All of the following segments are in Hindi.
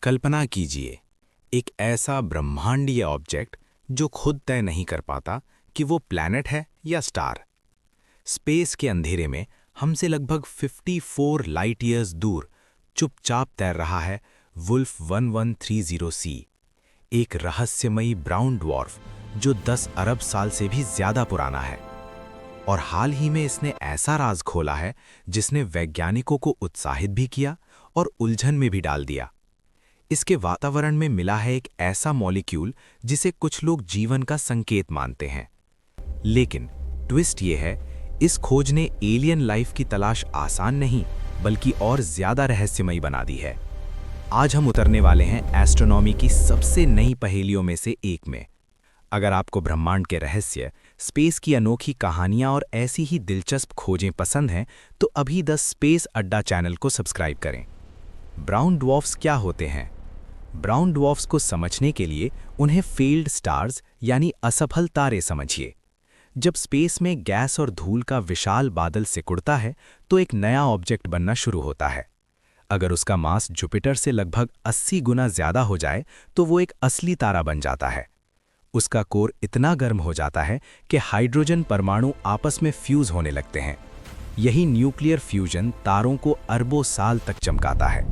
कल्पना कीजिए, एक ऐसा ब्रह्मांडीय ऑब्जेक्ट जो खुद तय नहीं कर पाता कि वो प्लैनेट है या स्टार। स्पेस के अंधेरे में हमसे लगभग 54 लाइट ईयर्स दूर चुपचाप तैर रहा है वुल्फ 1130C, एक रहस्यमयी ब्राउन ड्वार्फ जो 10 अरब साल से भी ज्यादा पुराना है। और हाल ही में इसने ऐसा राज खोला है जिसने वैज्ञानिकों को उत्साहित भी किया और उलझन में भी डाल दिया। इसके वातावरण में मिला है एक ऐसा मॉलिक्यूल जिसे कुछ लोग जीवन का संकेत मानते हैं। लेकिन ट्विस्ट ये है, इस खोज ने एलियन लाइफ की तलाश आसान नहीं बल्कि और ज्यादा रहस्यमयी बना दी है। आज हम उतरने वाले हैं एस्ट्रोनॉमी की सबसे नई पहेलियों में से एक में। अगर आपको ब्रह्मांड के रहस्य, स्पेस की अनोखी कहानियां और ऐसी ही दिलचस्प खोजें पसंद हैं तो अभी द स्पेस अड्डा चैनल को सब्सक्राइब करें। ब्राउन ड्वार्फ्स क्या होते हैं? ब्राउन ड्वार्फ्स को समझने के लिए उन्हें फेल्ड स्टार्स यानी असफल तारे समझिए। जब स्पेस में गैस और धूल का विशाल बादल सिकुड़ता है तो एक नया ऑब्जेक्ट बनना शुरू होता है। अगर उसका मास जुपिटर से लगभग 80 गुना ज्यादा हो जाए तो वो एक असली तारा बन जाता है। उसका कोर इतना गर्म हो जाता है कि हाइड्रोजन परमाणु आपस में फ्यूज होने लगते हैं। यही न्यूक्लियर फ्यूजन तारों को अरबों साल तक चमकाता है।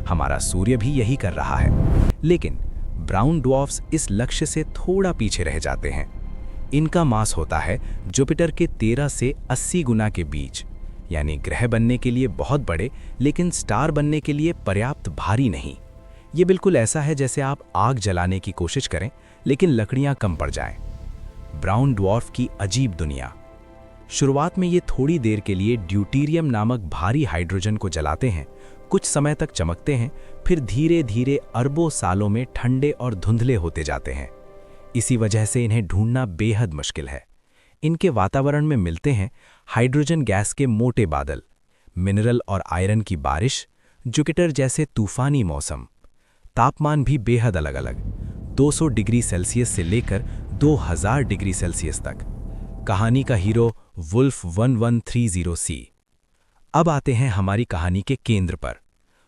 हमारा सूर्य भी यही कर रहा है। लेकिन ब्राउन ड्वार्फ्स इस लक्ष्य से थोड़ा पीछे रह जाते हैं। इनका मास होता है जुपिटर के 13 से 80 गुना के बीच, यानी ग्रह बनने के लिए बहुत बड़े लेकिन स्टार बनने के लिए पर्याप्त भारी नहीं। ये बिल्कुल ऐसा है जैसे आप आग जलाने की कोशिश करें लेकिन लकड़ियां कम पड़ जाएं। ब्राउन ड्वार्फ की अजीब दुनिया। शुरुआत में ये थोड़ी देर के लिए ड्यूटेरियम नामक भारी हाइड्रोजन को जलाते हैं, कुछ समय तक चमकते हैं, फिर धीरे धीरे अरबों सालों में ठंडे और धुंधले होते जाते हैं। इसी वजह से इन्हें ढूंढना बेहद मुश्किल है। इनके वातावरण में मिलते हैं हाइड्रोजन गैस के मोटे बादल, मिनरल और आयरन की बारिश, जुपिटर जैसे तूफानी मौसम। तापमान भी बेहद अलग अलग, 200 डिग्री सेल्सियस से लेकर 2000 डिग्री सेल्सियस तक। कहानी का हीरो वुल्फ 1130C। अब आते हैं हमारी कहानी के केंद्र पर।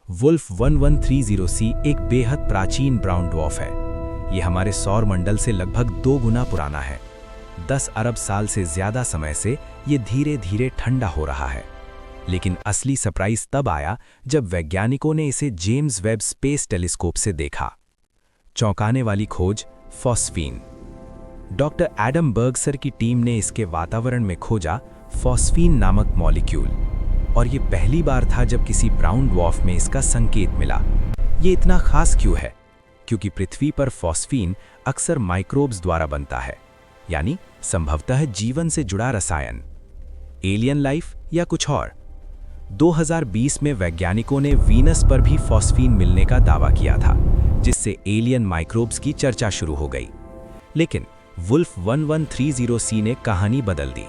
वुल्फ 1130C एक बेहद प्राचीन ब्राउन ड्वार्फ है। ये हमारे सौर मंडल से लगभग 2 गुना पुराना है। 10 अरब साल से ज्यादा समय से ये धीरे धीरे ठंडा हो रहा है। लेकिन असली सरप्राइज तब आया जब वैज्ञानिकों ने इसे जेम्स वेब स्पेस टेलीस्कोप से देखा। चौंकाने वाली खोज, फॉस्फीन। डॉक्टर एडम बर्गसर की टीम ने इसके वातावरण में खोजा फॉस्फीन नामक मॉलिक्यूल, और ये पहली बार था जब किसी ब्राउन ड्वार्फ में इसका संकेत मिला। ये इतना खास क्यों है? क्योंकि पृथ्वी पर फॉस्फीन अक्सर माइक्रोब्स द्वारा बनता है, यानी संभवतः जीवन से जुड़ा रसायन। एलियन लाइफ या कुछ और? 2020 में वैज्ञानिकों ने वीनस पर भी फॉस्फीन मिलने का दावा किया था, जिससे एलियन माइक्रोब्स की चर्चा शुरू हो गई। लेकिन वुल्फ 1130C ने कहानी बदल दी।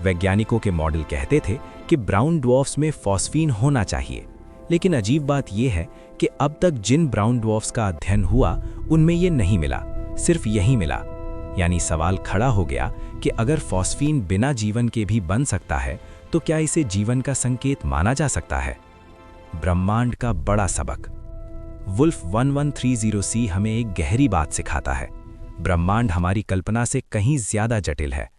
वैज्ञानिकों के मॉडल कहते थे कि ब्राउन ड्वार्फ्स में फॉस्फीन होना चाहिए, लेकिन अजीब बात यह है कि अब तक जिन ब्राउन ड्वार्फ्स का अध्ययन हुआ उनमें ये नहीं मिला, सिर्फ यही मिला। यानी सवाल खड़ा हो गया कि अगर फॉस्फीन बिना जीवन के भी बन सकता है तो क्या इसे जीवन का संकेत माना जा सकता है? ब्रह्मांड का बड़ा सबक। वुल्फ 1130C हमें एक गहरी बात सिखाता है। ब्रह्मांड हमारी कल्पना से कहीं ज्यादा जटिल है।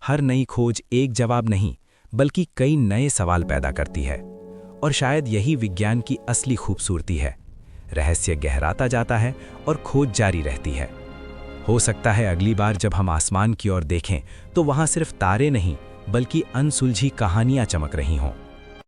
हर नई खोज एक जवाब नहीं बल्कि कई नए सवाल पैदा करती है, और शायद यही विज्ञान की असली खूबसूरती है। रहस्य गहराता जाता है और खोज जारी रहती है। हो सकता है अगली बार जब हम आसमान की ओर देखें तो वहां सिर्फ तारे नहीं बल्कि अनसुलझी कहानियां चमक रही हों।